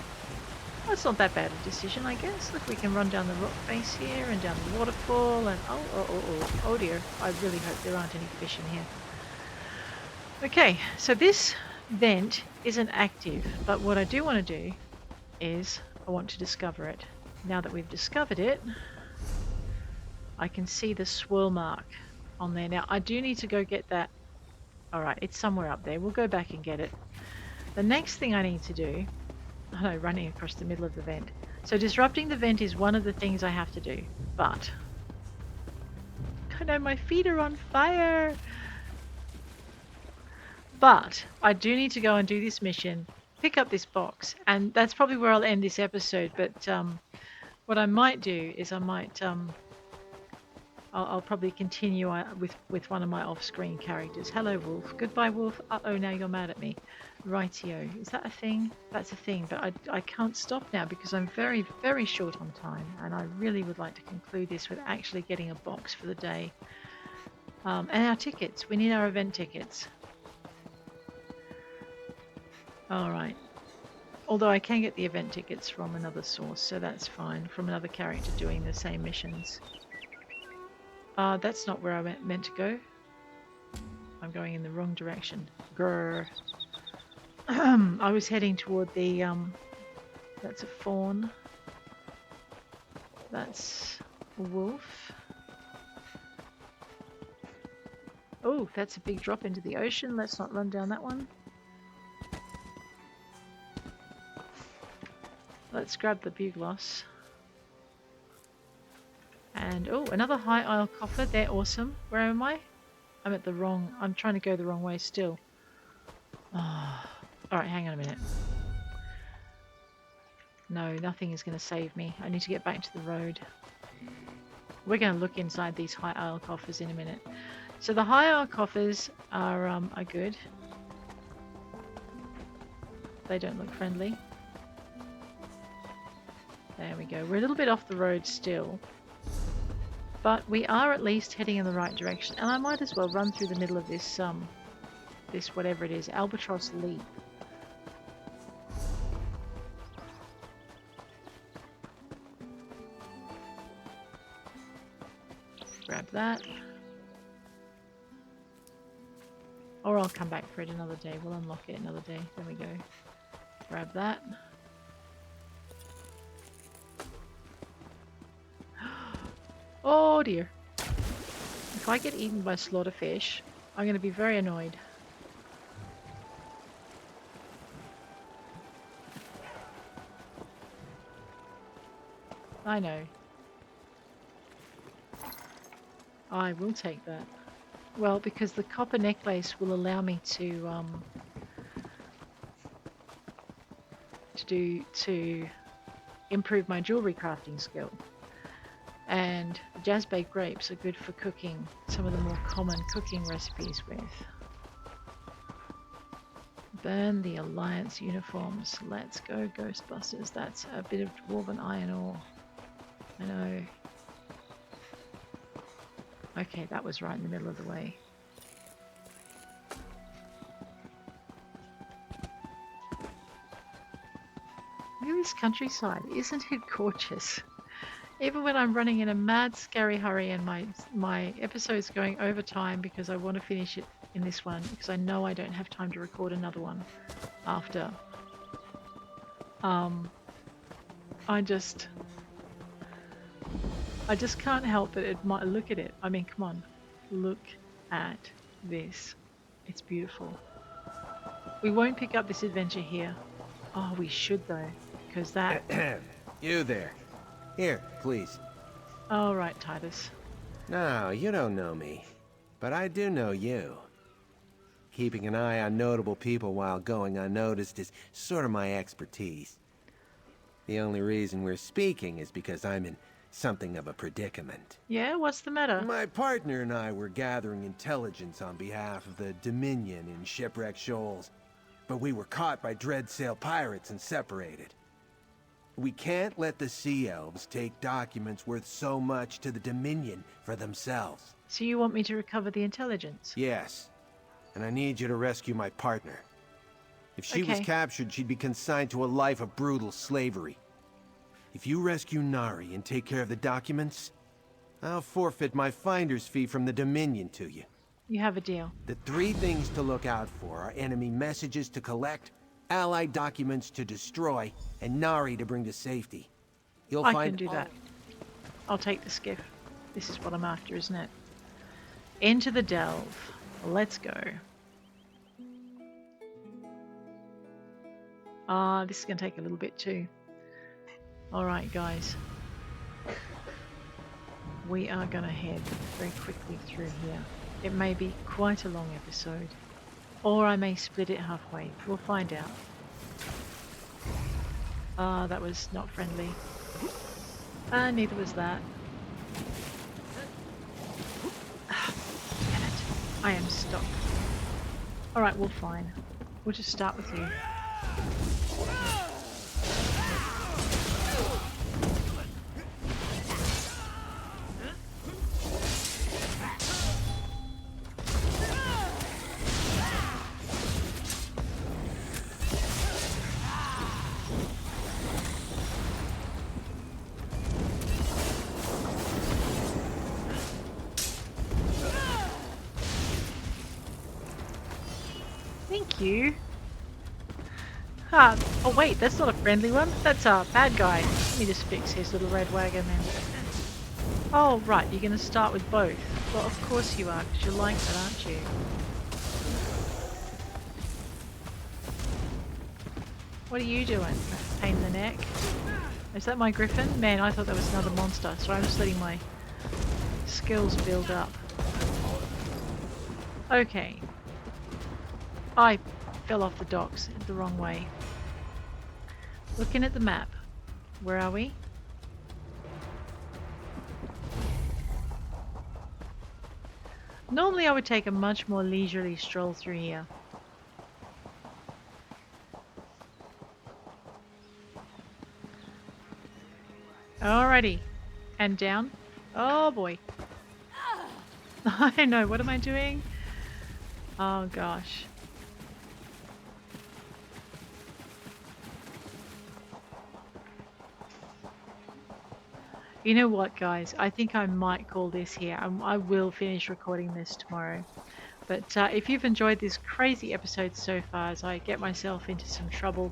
Well, it's not that bad a decision, I guess. Look, we can run down the rock face here and down the waterfall, and oh dear. I really hope there aren't any fish in here. Okay, so this vent isn't active, but what I do want to do is I want to discover it. Now that we've discovered it, I can see the swirl mark on there. Now, I do need to go get that. Alright, it's somewhere up there. We'll go back and get it. The next thing I need to do... Oh no, running across the middle of the vent. So disrupting the vent is one of the things I have to do. But... I know my feet are on fire! But I do need to go and do this mission, pick up this box, and that's probably where I'll end this episode. But what I might do is I might... I'll probably continue with one of my off-screen characters. Hello, Wolf. Goodbye, Wolf. Uh-oh, now you're mad at me. Rightio. Is that a thing? That's a thing, but I can't stop now because I'm very, very short on time, and I really would like to conclude this with actually getting a box for the day. And our tickets. We need our event tickets. Alright. Although I can get the event tickets from another source, so that's fine. From another character doing the same missions. That's not where I meant to go. I'm going in the wrong direction. Grrr. I was heading toward the, that's a fawn. That's a wolf. Oh, that's a big drop into the ocean. Let's not run down that one. Let's grab the bugloss. And, oh, another high isle coffer. They're awesome. Where am I? I'm at the wrong... I'm trying to go the wrong way still. Oh. Alright, hang on a minute. No, nothing is going to save me. I need to get back to the road. We're going to look inside these high isle coffers in a minute. So the high isle coffers are good. They don't look friendly. There we go. We're a little bit off the road still. But we are at least heading in the right direction. And I might as well run through the middle of this, this whatever it is, Albatross Leap. Grab that. Or I'll come back for it another day. We'll unlock it another day. There we go. Grab that. Oh dear. If I get eaten by slaughterfish, I'm going to be very annoyed. I know. I will take that. Well, because the copper necklace will allow me to improve my jewelry crafting skill. And the jazz-baked grapes are good for cooking some of the more common cooking recipes with. Burn the Alliance uniforms. Let's go, Ghostbusters. That's a bit of dwarven iron ore. I know. Okay, that was right in the middle of the way. Look at this countryside. Isn't it gorgeous? Even when I'm running in a mad, scary hurry and my episode's going over time because I want to finish it in this one because I know I don't have time to record another one after. I just can't help but admire. Look at it. I mean, come on, look at this. It's beautiful. We won't pick up this adventure here. Oh, we should though, because that. You there. Here, please. All right, Titus. No, you don't know me. But I do know you. Keeping an eye on notable people while going unnoticed is sort of my expertise. The only reason we're speaking is because I'm in something of a predicament. Yeah, what's the matter? My partner and I were gathering intelligence on behalf of the Dominion in Shipwreck Shoals, but we were caught by Dreadsail pirates and separated. We can't let the Sea Elves take documents worth so much to the Dominion for themselves. So you want me to recover the intelligence? Yes, and I need you to rescue my partner. If she was captured, she'd be consigned to a life of brutal slavery. If you rescue Nari and take care of the documents, I'll forfeit my finder's fee from the Dominion to you. You have a deal. The 3 things to look out for are enemy messages to collect, allied documents to destroy, and Nari to bring to safety. You'll find... I can do that. I'll take the skiff. This is what I'm after, isn't it? Into the delve. Let's go. This is going to take a little bit too. Alright guys. We are going to head very quickly through here. It may be quite a long episode. Or I may split it halfway. We'll find out. That was not friendly. Neither was that. Damn it. I am stuck. Alright, well fine. We'll just start with you. Thank you. Oh wait, that's not a friendly one. That's a bad guy. Let me just fix his little red wagon then. Oh right, you're going to start with both. Well, of course you are, because you like that, aren't you? What are you doing? Pain in the neck. Is that my griffin? Man, I thought that was another monster. So I'm just letting my skills build up. Okay. I fell off the docks the wrong way. Looking at the map. Where are we? Normally I would take a much more leisurely stroll through here. Alrighty. And down. Oh boy. I know, what am I doing? Oh gosh. You know what, guys? I think I might call this here. I will finish recording this tomorrow. But if you've enjoyed this crazy episode so far as I get myself into some trouble,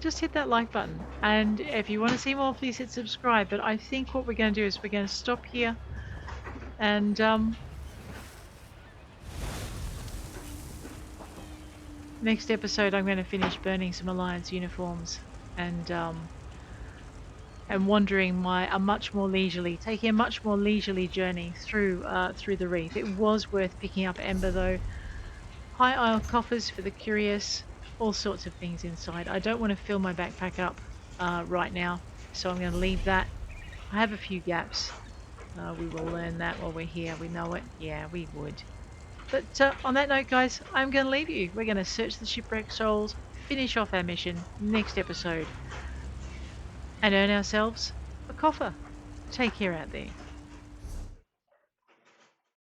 just hit that like button. And if you want to see more, please hit subscribe. But I think what we're going to do is we're going to stop here. And next episode I'm going to finish burning some Alliance uniforms. And wandering taking a much more leisurely journey through the reef. It was worth picking up Ember though. High Isle coffers for the curious, all sorts of things inside. I don't want to fill my backpack up right now, so I'm going to leave that. I have a few gaps. We will learn that while we're here. We know it. Yeah, we would. But on that note, guys, I'm going to leave you. We're going to search the Shipwreck Shoals, finish off our mission next episode, and earn ourselves a coffer. Take care out there.